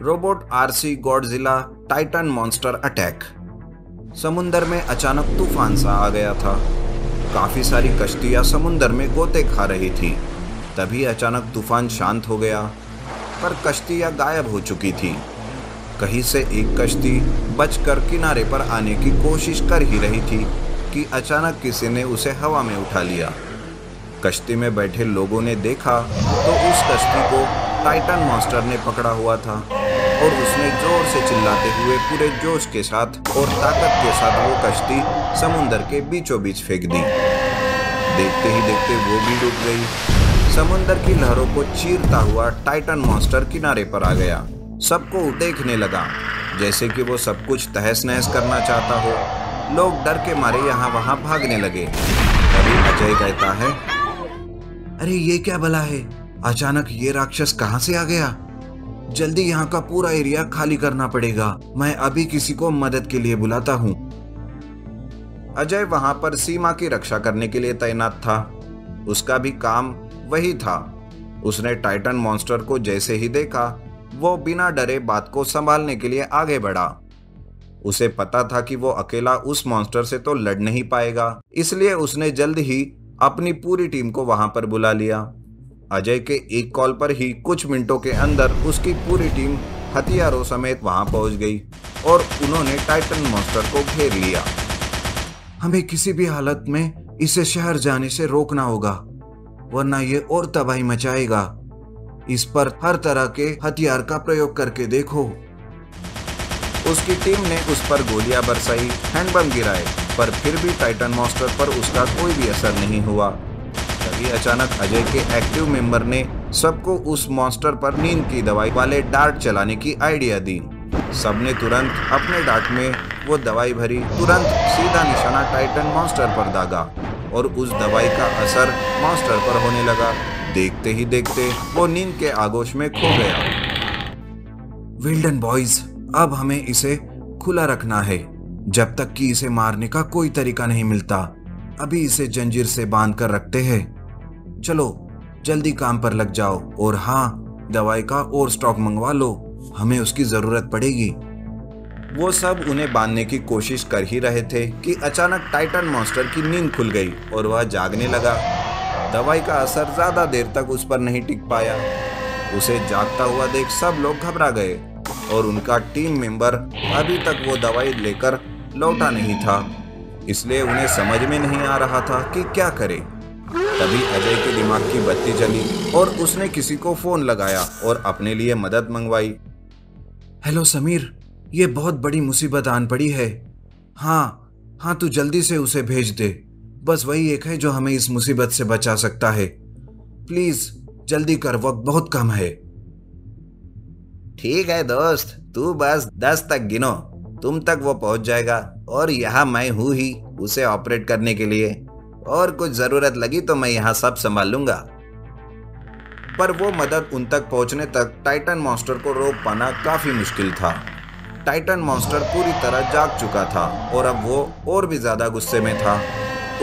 Robot RC Godzilla Titan monster attack. समुंदर में अचानक तूफान सा आ गया था। काफी सारी कश्तियां समुंदर में गोते खा रही थी। तभी अचानक तूफान शांत हो गया, पर कश्तियां गायब हो चुकी थी। कहीं से एक कश्ती बचकर किनारे पर आने की कोशिश कर ही रही थी कि अचानक किसी ने उसे हवा में उठा लिया। कश्ती में बैठे लोगों ने देखा तो उस कश्ती को टाइटन मॉन्स्टर ने पकड़ा हुआ था और उसने जोर से चिल्लाते हुए पूरे जोश के साथ और ताकत के साथ वो कश्ती समुंदर के बीचों बीच फेंक दी। देखते ही देखते वो भी डूब गई। समुंदर की लहरों को चीरता हुआ टाइटन मॉन्स्टर किनारे पर आ गया। सबको देखने लगा जैसे कि वो सब कुछ तहस नहस करना चाहता हो। लोग डर के मारे यहाँ वहाँ भागने लगे। तभी अजय कहता है, अरे ये क्या भला है, अचानक ये राक्षस कहाँ से आ गया? जल्दी यहाँ का पूरा एरिया खाली करना पड़ेगा। मैं अभी किसी को मदद के लिए बुलाता हूँ। अजय वहां पर सीमा की रक्षा करने के लिए तैनात था। उसका भी काम वही था। उसने टाइटन मॉन्स्टर को जैसे ही देखा, वो बिना डरे बात को संभालने के लिए आगे बढ़ा। उसे पता था कि वो अकेला उस मॉन्स्टर से तो लड़ नहीं पाएगा, इसलिए उसने जल्द ही अपनी पूरी टीम को वहां पर बुला लिया। अजय के एक कॉल पर ही कुछ मिनटों के अंदर उसकी पूरी टीम हथियारों समेत वहां पहुंच गई और उन्होंने टाइटन मॉन्स्टर को घेर लिया। हमें किसी भी हालत में इसे शहर जाने से रोकना होगा, वरना ये और तबाही मचाएगा। इस पर हर तरह के हथियार का प्रयोग करके देखो। उसकी टीम ने उस पर गोलियां बरसाई, हैंडबम गिराए, पर फिर भी टाइटन मॉन्स्टर पर उसका कोई भी असर नहीं हुआ। तभी अचानक अजय के एक्टिव मेंबर ने सबको उस मॉन्स्टर पर नींद की दवाई वाले डार्ट चलाने की आइडिया दी। सबने तुरंत अपने डार्ट में वो दवाई भरी, तुरंत सीधा निशाना टाइटन मॉन्स्टर पर दागा और उस दवाई का असर मॉन्स्टर पर होने लगा। देखते ही देखते वो नींद के आगोश में खो गया। विल्डन बॉयज, अब हमें इसे खुला रखना है जब तक कि इसे मारने का कोई तरीका नहीं मिलता। अभी इसे जंजीर से बांध कर रखते हैं। चलो जल्दी काम पर लग जाओ और हाँ, दवाई का और स्टॉक मंगवा लो, हमें उसकी जरूरत पड़ेगी। वो सब उन्हें बांधने की कोशिश कर ही रहे थे कि अचानक टाइटन मॉन्स्टर की नींद खुल गई और वह जागने लगा। दवाई का असर ज्यादा देर तक उस पर नहीं टिक पाया। उसे जागता हुआ देख सब लोग घबरा गए और उनका टीम मेंबर अभी तक वो दवाई लेकर लौटा नहीं था, इसलिए उन्हें समझ में नहीं आ रहा था कि क्या करे। तभी अजय के दिमाग की बत्ती जली और उसने किसी को फोन लगाया और अपने लिए मदद मंगवाई। हेलो समीर, ये बहुत बड़ी मुसीबत आन पड़ी है। हाँ, तू जल्दी से उसे भेज दे। बस वही एक है जो हमें इस मुसीबत से बचा सकता है। प्लीज जल्दी कर, वक्त बहुत कम है। ठीक है दोस्त, तू बस 10 तक गिनो, तुम तक वो पहुंच जाएगा और यहाँ मैं हूँ ही उसे ऑपरेट करने के लिए, और कुछ जरूरत लगी तो मैं यहाँ सब संभाल लूंगा। पर वो मदद उन तक पहुंचने तक टाइटन मॉन्स्टर को रोक पाना काफी मुश्किल था। टाइटन मॉन्स्टर पूरी तरह जाग चुका था और अब वो और भी ज्यादा गुस्से में था।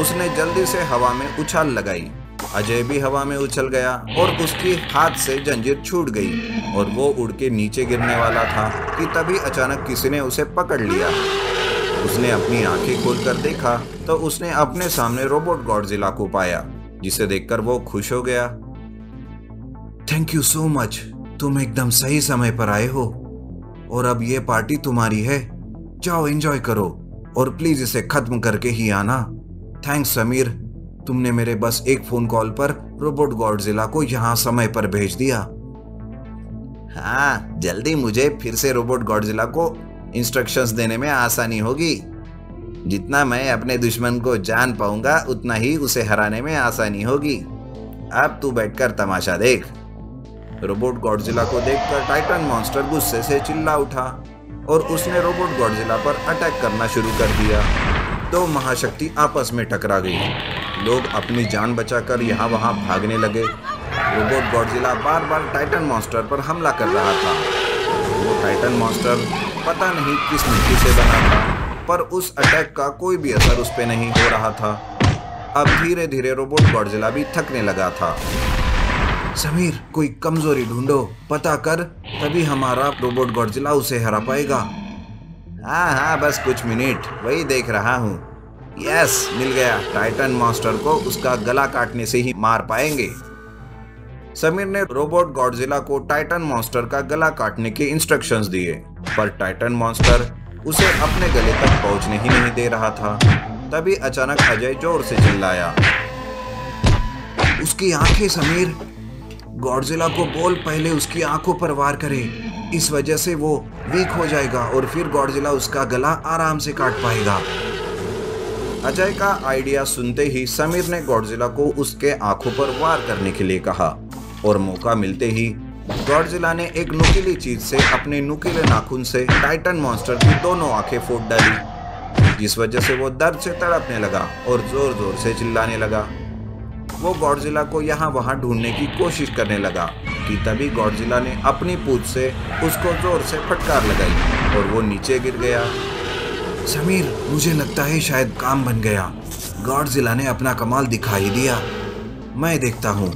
उसने जल्दी से हवा में उछाल लगाई। अजय भी हवा में उछल गया और उसकी हाथ से जंजीर छूट गई और वो उड़ के नीचे गिरने वाला था कि तभी अचानक किसी ने उसे पकड़ लिया। उसने अपनी आंखें खोलकर देखा तो उसने अपने सामने रोबोट गॉडजिला को पाया, जिसे देखकर वो खुश हो गया। थैंक यू सो मच, तुम एकदम सही समय पर आए हो और अब ये पार्टी तुम्हारी है। जाओ एंजॉय करो और प्लीज इसे खत्म करके ही आना। थैंक्स समीर, तुमने मेरे बस एक फोन कॉल पर रोबोट गॉडजिला को यहाँ समय पर भेज दिया। हाँ, जल्दी मुझे फिर से रोबोट गॉडजिला को इंस्ट्रक्शंस देने में आसानी होगी। जितना मैं अपने दुश्मन को जान पाऊंगा उतना ही उसे हराने में आसानी होगी। अब तू बैठकर तमाशा देख। रोबोट गॉडजिला को देखकर टाइटन मॉन्स्टर गुस्से से चिल्ला उठा और उसने रोबोट गॉडजिला पर अटैक करना शुरू कर दिया। दो महाशक्ति आपस में टकरा गई। लोग अपनी जान बचाकर यहाँ वहाँ भागने लगे। रोबोट गॉडजिला बार बार टाइटन मॉन्स्टर पर हमला कर रहा था। वो टाइटन मॉन्स्टर पता नहीं किस मिट्टी से बना था, पर उस अटैक का कोई भी असर उस पे नहीं हो रहा था। अब धीरे धीरे रोबोट गॉडजिला भी थकने लगा था। समीर, कोई कमजोरी ढूंढो, पता कर, तभी हमारा रोबोट गॉडजिला उसे हरा पाएगा। हाँ हाँ, बस कुछ मिनट, वही देख रहा हूँ। यस, मिल गया। टाइटन मॉन्स्टर को उसका गला काटने से ही मार पाएंगे। समीर ने रोबोट गॉडजिला को टाइटन मॉन्स्टर का गला काटने के इंस्ट्रक्शंस दिए, पर टाइटन मॉन्स्टर उसे अपने गले तक पहुंचने ही नहीं दे रहा था। तभी अचानक अजय जोर से चिल्लाया, उसकी आंखें समीर, गॉडजिला को बोल पहले उसकी आंखों पर वार करे, इस वजह से वो वीक हो जाएगा और फिर गॉडजिला उसका गला आराम से काट पाएगा। अजय का आइडिया सुनते ही समीर ने गॉडजिला को उसके आंखों पर वार करने के लिए कहा और मौका मिलते ही गॉडजिला ने एक नुकीली चीज से अपने नुकीले नाखून से टाइटन मॉन्स्टर की दोनों आंखें फोड़ डाली, जिस वजह से वो दर्द से तड़पने लगा और जोर जोर से चिल्लाने लगा। वो गॉडजिला को यहाँ वहाँ ढूंढने की कोशिश करने लगा कि तभी गॉडजिला ने अपनी पूंछ से उसको जोर से फटकार लगाई और वो नीचे गिर गया। समीर, मुझे लगता है शायद काम बन गया। गॉडजिला ने अपना कमाल दिखा ही दिया। मैं देखता हूँ।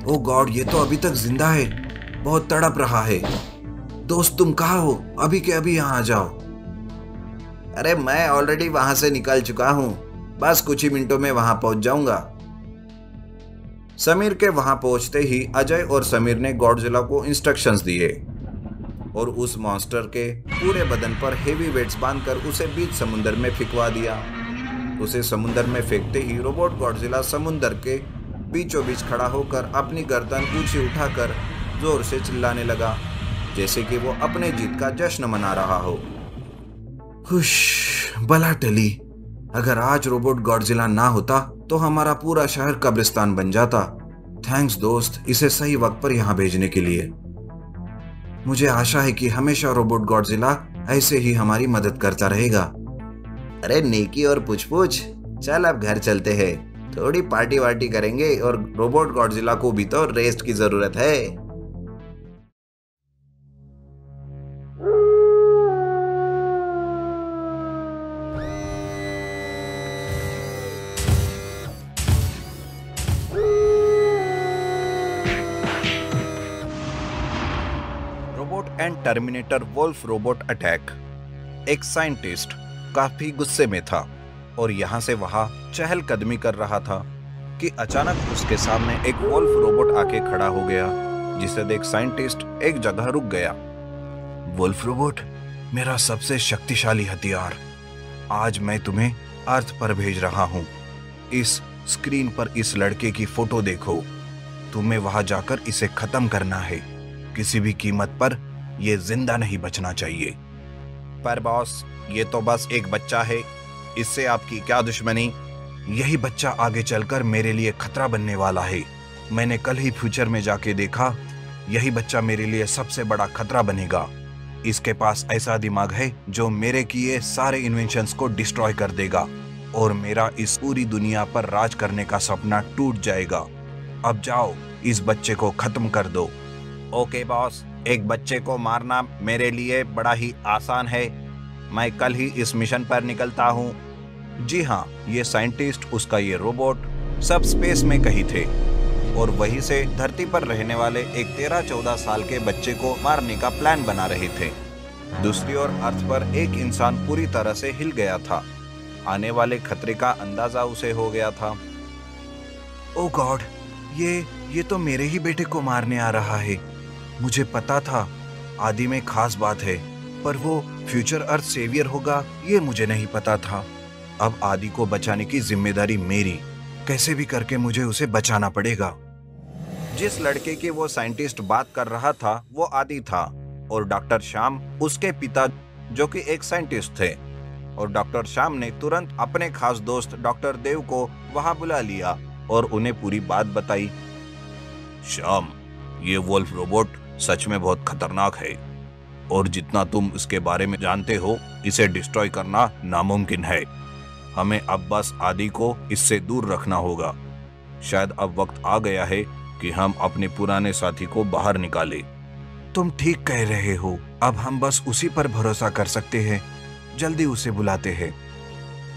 ओ गॉड, ये तो अभी तक जिंदा है, बहुत तड़प रहा है। दोस्त, तुम कहाँ हो? अभी के अभी यहाँ आ जाओ। अरे मैं ऑलरेडी वहां से निकल चुका हूँ, बस कुछ ही मिनटों में वहां पहुंच जाऊंगा। समीर के वहां पहुंचते ही अजय और समीर ने गॉडजिला को इंस्ट्रक्शंस दिए और उस मॉन्स्टर के पूरे बदन पर हेवी वेट्स बांधकर उसे बीच समुद्र में फेंकवा दिया। उसे समुद्र में फेंकते ही रोबोट गॉडजिला समुद्र के बीचों बीच खड़ा होकर अपनी गर्दन ऊंची उठाकर जोर से चिल्लाने लगा, जैसे कि वो अपने जीत का जश्न मना रहा हो। हुश, बला टली। अगर आज रोबोट गॉडजिला ना होता तो हमारा पूरा शहर कब्रिस्तान बन जाता। थैंक्स दोस्त, इसे सही वक्त पर यहाँ भेजने के लिए। मुझे आशा है कि हमेशा रोबोट गॉडजिला ऐसे ही हमारी मदद करता रहेगा। अरे नेकी और पूछ-पूछ, चल अब घर चलते हैं, थोड़ी पार्टी वार्टी करेंगे और रोबोट गॉडजिला को भी तो रेस्ट की जरूरत है। Robot and terminator wolf robot attack. एक साइंटिस्ट काफी गुस्से में था और यहाँ से वहां चहलकदमी कर रहा था कि अचानक उसके सामने एक वोल्फ रोबोट आके खड़ा हो गया, जिसे देख साइंटिस्ट एक जगह रुक गया। वोल्फ रोबोट, मेरा सबसे शक्तिशाली हथियार, आज मैं तुम्हें अर्थ पर भेज रहा हूँ। इस स्क्रीन पर इस लड़के की फोटो देखो, तुम्हें वहां जाकर इसे खत्म करना है। किसी भी कीमत पर यह जिंदा नहीं बचना चाहिए। पर बॉस, ये तो बस एक बच्चा है, इससे आपकी क्या दुश्मनी? यही बच्चा आगे चलकर मेरे लिए खतरा बनने वाला है। मैंने कल ही फ्यूचर में जाके देखा, यही बच्चा मेरे लिए सबसे बड़ा खतरा बनेगा। इसके पास ऐसा दिमाग है जो मेरे किए सारे इन्वेंशंस को डिस्ट्रॉय कर देगा और मेरा इस पूरी दुनिया पर राज करने का सपना टूट जाएगा। अब जाओ, इस बच्चे को खत्म कर दो। ओके बॉस, एक बच्चे को मारना मेरे लिए बड़ा ही आसान है। मैं कल ही इस मिशन पर निकलता हूँ। जी हाँ, ये साइंटिस्ट, उसका ये रोबोट सब स्पेस में कहीं थे और वहीं से धरती पर रहने वाले एक 13-14 साल के बच्चे को मारने का प्लान बना रहे थे। दूसरी ओर अर्थ पर एक इंसान पूरी तरह से हिल गया था। आने वाले खतरे का अंदाजा उसे हो गया था। ओ गॉड, ये तो मेरे ही बेटे को मारने आ रहा है। मुझे पता था आदि में खास बात है, पर वो फ्यूचर अर्थ सेवियर होगा ये मुझे नहीं पता था। अब आदि को बचाने की जिम्मेदारी मेरी, कैसे भी करके मुझे उसे बचाना पड़ेगा। जिस लड़के की वो साइंटिस्ट बात कर रहा था वो आदि था और डॉक्टर श्याम उसके पिता, जो कि एक साइंटिस्ट थे। और डॉक्टर श्याम ने तुरंत अपने खास दोस्त डॉक्टर देव को वहां बुला लिया और उन्हें पूरी बात बताई। श्याम, ये वोल्फ रोबोट सच में बहुत खतरनाक है और जितना तुम इसके बारे में जानते हो, इसे डिस्ट्रॉय करना नामुमकिन है। हमें अब बस आदि को इससे दूर रखना होगा। शायद अब वक्त आ गया है कि हम अपने पुराने साथी को बाहर निकालें। तुम ठीक कह रहे हो, अब हम बस उसी पर भरोसा कर सकते हैं। जल्दी उसे बुलाते हैं।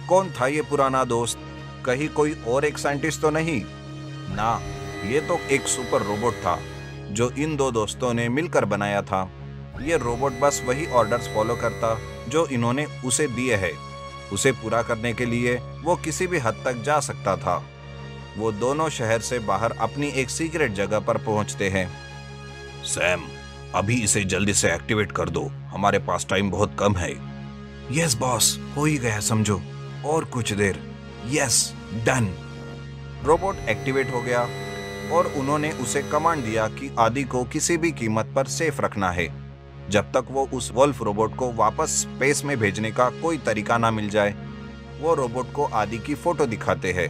कौन था ये पुराना दोस्त? कहीं कोई और एक साइंटिस्ट तो नहीं ना? ये तो एक सुपर रोबोट था जो इन दो दोस्तों ने मिलकर बनाया था। ये रोबोट बस वही ऑर्डर्स फॉलो करता जो इन्होंने उसे दिए हैं। उसे पूरा करने के लिए वो किसी भी हद तक जा सकता था। वो दोनों शहर से बाहर अपनी एक सीक्रेट जगह पर पहुंचते हैं। सैम, अभी इसे जल्दी से एक्टिवेट कर दो, हमारे पास टाइम बहुत कम है। यस बॉस, हो ही गया समझो, और कुछ देर। Yes, done. रोबोट एक्टिवेट हो गया और उन्होंने उसे कमांड दिया कि आदि को किसी भी कीमत पर सेफ रखना है जब तक वो उस वोल्फ रोबोट को वापस स्पेस में भेजने का कोई तरीका ना मिल जाए। वो रोबोट को आदि की फोटो दिखाते हैं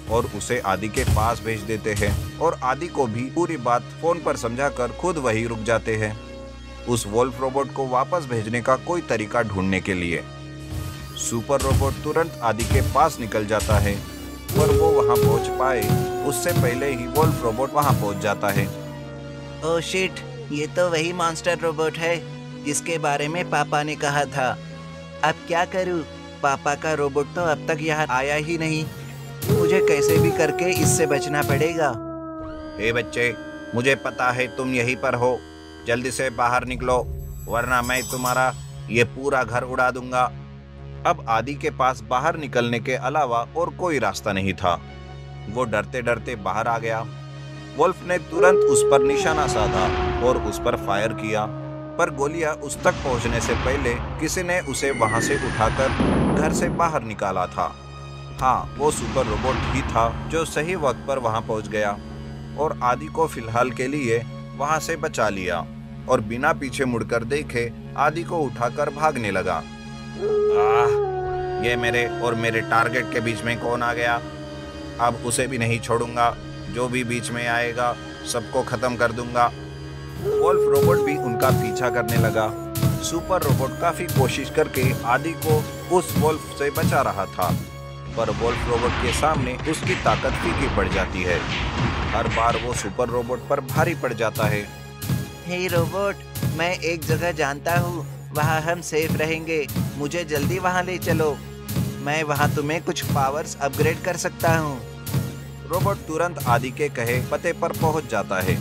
और उसे आदि के पास भेज देते हैं और आदि को भी पूरी बात फोन पर समझाकर खुद वही रुक जाते हैं उस वोल्फ रोबोट को वापस भेजने का कोई तरीका ढूंढने के लिए। सुपर रोबोट तुरंत आदि के पास निकल जाता है और वो वहां पहुंच पाए उससे पहले ही वोल्फ रोबोट वहां पहुंच जाता है। ओह शिट, ये तो वही मॉन्स्टर रोबोट है जिसके बारे में पापा ने कहा था। अब क्या करूं? पापा का रोबोट तो अब तक यहाँ आया ही नहीं। मुझे कैसे भी करके इससे बचना पड़ेगा। हे बच्चे, मुझे पता है तुम यहीं पर हो। जल्दी से बाहर निकलो वरना मैं तुम्हारा ये पूरा घर उड़ा दूंगा। अब आदि के पास बाहर निकलने के अलावा और कोई रास्ता नहीं था। वो डरते डरते बाहर आ गया। वोल्फ ने तुरंत उस पर निशाना साधा और उस पर फायर किया, पर गोलियां उस तक पहुंचने से पहले किसी ने उसे वहां से उठाकर घर से बाहर निकाला था। हाँ, वो सुपर रोबोट ही था जो सही वक्त पर वहां पहुंच गया और आदि को फिलहाल के लिए वहां से बचा लिया और बिना पीछे मुड़कर देखे आदि को उठाकर भागने लगा। ये मेरे और मेरे टारगेट के बीच में कौन आ गया? अब उसे भी नहीं छोड़ूंगा। जो भी बीच में आएगा सबको खत्म कर दूंगा। वोल्फ रोबोट भी उनका पीछा करने लगा। सुपर रोबोट काफी कोशिश करके आदि को उस वोल्फ से बचा रहा था, पर वोल्फ रोबोट के सामने उसकी ताकत फीकी पड़ जाती है। हर बार वो सुपर रोबोट पर भारी पड़ जाता है। हे रोबोट, मैं एक जगह जानता हूँ, वहाँ हम सेफ रहेंगे। मुझे जल्दी वहाँ ले चलो। मैं वहाँ तुम्हें कुछ पावर्स अपग्रेड कर सकता हूँ। रोबोट तुरंत आदि के कहे पते पर पहुंच जाता है।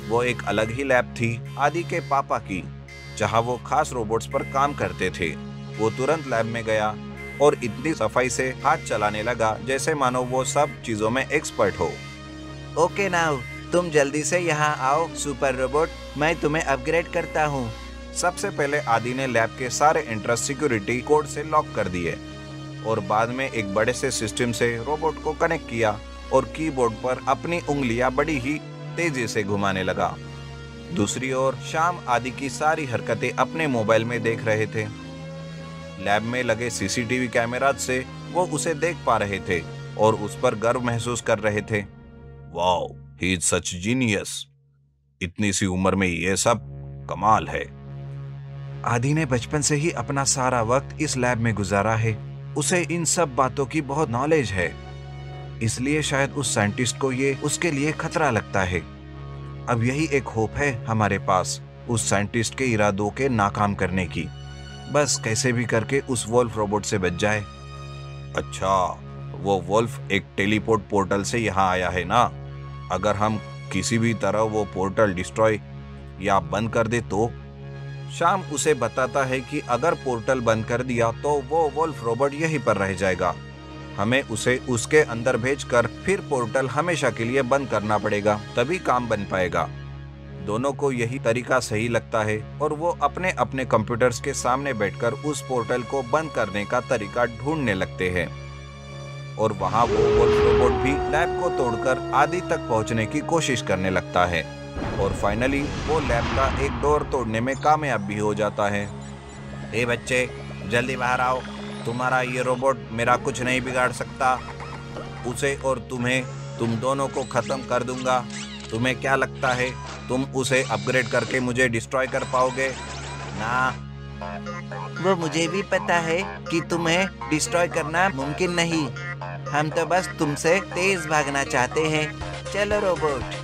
वो एक अलग ही लैब थी आदि के पापा की, जहां वो खास रोबोट्स पर काम करते थे। वो तुरंत लैब में गया और इतनी सफाई से हाथ चलाने लगा जैसे मानो वो सब चीजों में एक्सपर्ट हो। ओके नाउ, तुम जल्दी से यहाँ आओ सुपर रोबोट, मैं तुम्हें अपग्रेड करता हूँ। सबसे पहले आदि ने लैब के सारे एंट्रेंस सिक्योरिटी कोड से लॉक कर दिए और बाद में एक बड़े से सिस्टम से रोबोट को कनेक्ट किया और कीबोर्ड पर अपनी उंगलियां बड़ी ही तेजी से घुमाने लगा। दूसरी ओर शाम आदि की सारी हरकतें अपने मोबाइल में देख रहे थे। लैब में लगे सीसीटीवी कैमराज से वो उसे देख पा रहे थे और उस पर गर्व महसूस कर रहे थे। Wow, he is such genius. इतनी सी उम्र में ये सब कमाल है। आदि ने बचपन से ही अपना सारा वक्त इस लैब में गुजारा है। उसे इन सब बातों की बहुत नॉलेज है, इसलिए शायद उस साइंटिस्ट को ये उसके लिए खतरा लगता है। अब यही एक होप है हमारे पास उस साइंटिस्ट के इरादों के नाकाम करने की। बस कैसे भी करके उस वोल्फ रोबोट से बच जाए। अच्छा, वो वोल्फ एक टेलीपोर्ट पोर्टल से यहाँ आया है ना? अगर हम किसी भी तरह वो पोर्टल डिस्ट्रॉय या बंद कर दे तो? शाम उसे बताता है कि अगर पोर्टल बंद कर दिया तो वो वोल्फ रोबोट यहीं पर रह जाएगा। हमें उसे उसके अंदर भेजकर फिर पोर्टल हमेशा के लिए बंद करना पड़ेगा, तभी काम बन पाएगा। दोनों को यही तरीका सही लगता है और वो अपने अपने कंप्यूटर्स के सामने बैठकर उस पोर्टल को बंद करने का तरीका ढूंढने लगते हैं। और वहाँ वो वोल्फ रोबोट भी लैब को तोड़कर आदि तक पहुँचने की कोशिश करने लगता है और फाइनली वो लैब का एक डोर तोड़ने में कामयाब भी हो जाता है। ए बच्चे, जल्दी बाहर आओ। तुम्हारा ये रोबोट मेरा कुछ नहीं बिगाड़ सकता। उसे और तुम दोनों को खत्म कर दूंगा। तुम्हें क्या लगता है तुम उसे अपग्रेड करके मुझे डिस्ट्रॉय कर पाओगे? ना, वो मुझे भी पता है कि तुम्हें डिस्ट्रॉय करना मुमकिन नहीं। हम तो बस तुमसे तेज भागना चाहते हैं। चलो रोबोट।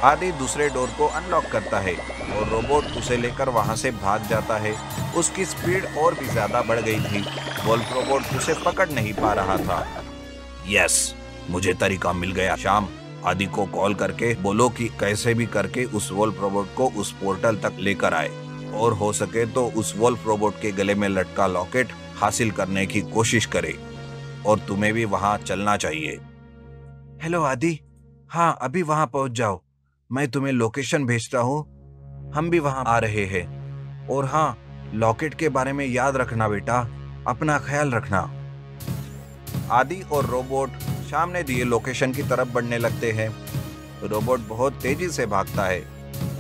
आदि दूसरे डोर को अनलॉक करता है और रोबोट उसे लेकर वहां से भाग जाता है। उसकी स्पीड और भी ज्यादा बढ़ गई थी। वोल्फ रोबोट उसे पकड़ नहीं पा रहा था। यस, मुझे तरीका मिल गया शाम। आदि को कॉल करके बोलो कि कैसे भी करके उस वोल्फ रोबोट को उस पोर्टल तक लेकर आए और हो सके तो उस वोल्फ रोबोट के गले में लटका लॉकेट हासिल करने की कोशिश करे और तुम्हें भी वहां चलना चाहिए। हेलो आदि, हाँ अभी वहां पहुंच जाओ, मैं तुम्हें लोकेशन भेजता हूँ, हम भी वहां आ रहे हैं। और हाँ, लॉकेट के बारे में याद रखना बेटा, अपना ख्याल रखना। आदि और रोबोट सामने दिए लोकेशन की तरफ बढ़ने लगते हैं। रोबोट बहुत तेजी से भागता है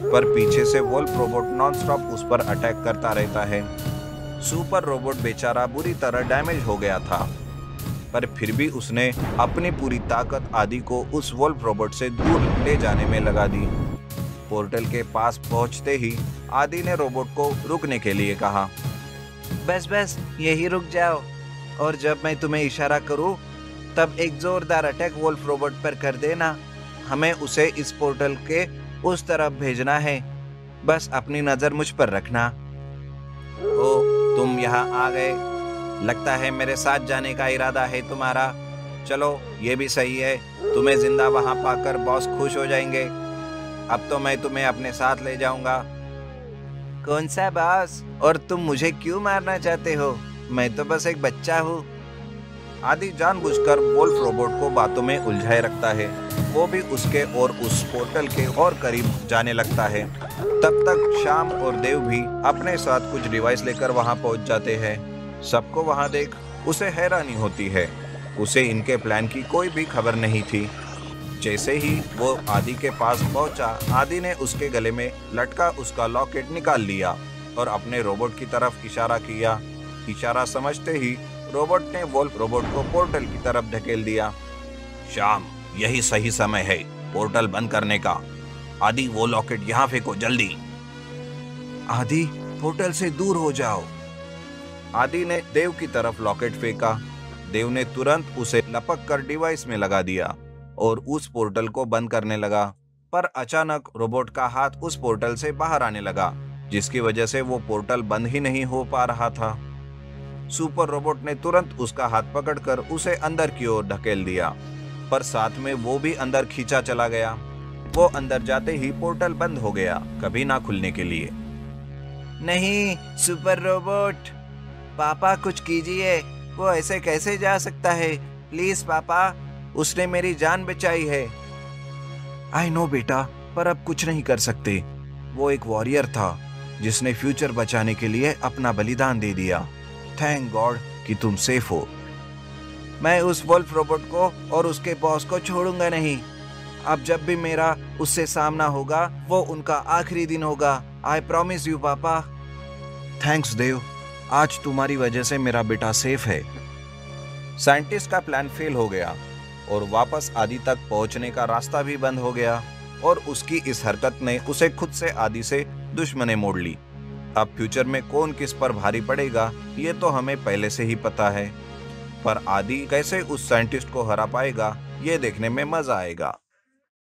पर पीछे से वोल्फ रोबोट नॉनस्टॉप उस पर अटैक करता रहता है। सुपर रोबोट बेचारा बुरी तरह डैमेज हो गया था पर फिर भी उसने अपनी पूरी ताकत आदि को उस वोल्फ रोबोट से दूर ले जाने में लगा दी। पोर्टल के पास पहुंचते ही आदि ने रोबोट को रुकने के लिए कहा। बस बस यही रुक जाओ, और जब मैं तुम्हें इशारा करूं तब एक जोरदार अटैक वोल्फ रोबोट पर कर देना। हमें उसे इस पोर्टल के उस तरफ भेजना है, बस अपनी नजर मुझ पर रखना। ओ, तुम यहाँ आ गए, लगता है मेरे साथ जाने का इरादा है तुम्हारा। चलो ये भी सही है, तुम्हें जिंदा वहां पाकर बॉस खुश हो जाएंगे। अब तो मैं तुम्हें अपने साथ ले जाऊंगा। कौन सा बॉस? और तुम मुझे क्यों मारना चाहते हो? मैं तो बस एक बच्चा हूँ। आदि जानबूझकर वोल्फ रोबोट को बातों में उलझाए रखता है। वो भी उसके और उस पोर्टल के और करीब जाने लगता है। तब तक श्याम और देव भी अपने साथ कुछ डिवाइस लेकर वहां पहुंच जाते हैं। सबको वहां देख उसे हैरानी होती है। उसे इनके प्लान की कोई भी खबर नहीं थी। जैसे ही वो आदि के पास पहुंचा, आदि ने उसके गले में लटका उसका लॉकेट निकाल लिया और अपने रोबोट की तरफ इशारा किया। इशारा समझते ही रोबोट ने वोल्फ रोबोट को पोर्टल की तरफ धकेल दिया। श्याम, यही सही समय है पोर्टल बंद करने का। आदि, वो लॉकेट यहाँ फेंको जल्दी। आदि, पोर्टल से दूर हो जाओ। आदि ने देव की तरफ लॉकेट फेंका। देव ने तुरंत उसे लपक कर डिवाइस में लगा दिया और उस पोर्टल को बंद करने लगा। पर अचानक रोबोट का हाथ उस पोर्टल से बाहर आने लगा, जिसकी वजह से वो पोर्टल बंद ही नहीं हो पा रहा था। सुपर रोबोट ने तुरंत उसका हाथ पकड़कर उसे अंदर की ओर धकेल दिया, पर साथ में वो भी अंदर खींचा चला गया। वो अंदर जाते ही पोर्टल बंद हो गया, कभी ना खुलने के लिए। नहीं सुपर रोबोट, पापा कुछ कीजिए, वो ऐसे कैसे जा सकता है? प्लीज पापा, उसने मेरी जान बचाई है। आई नो बेटा, पर अब कुछ नहीं कर सकते। वो एक वॉरियर था जिसने फ्यूचर बचाने के लिए अपना बलिदान दे दिया। थैंक गॉड कि तुम सेफ हो। मैं उस वोल्फ रोबोट को और उसके बॉस को छोड़ूंगा नहीं। अब जब भी मेरा उससे सामना होगा वो उनका आखिरी दिन होगा। आई प्रॉमिस यू पापा। थैंक्स देव, आज तुम्हारी वजह से मेरा बेटा सेफ है। साइंटिस्ट का प्लान फेल हो गया और वापस आदि तक पहुंचने का रास्ता भी बंद हो गया और उसकी इस हरकत ने उसे खुद से आदि से दुश्मनी मोड़ ली। अब फ्यूचर में कौन किस पर भारी पड़ेगा ये तो हमें पहले से ही पता है, पर आदि कैसे उस साइंटिस्ट को हरा पाएगा ये देखने में मजा आएगा।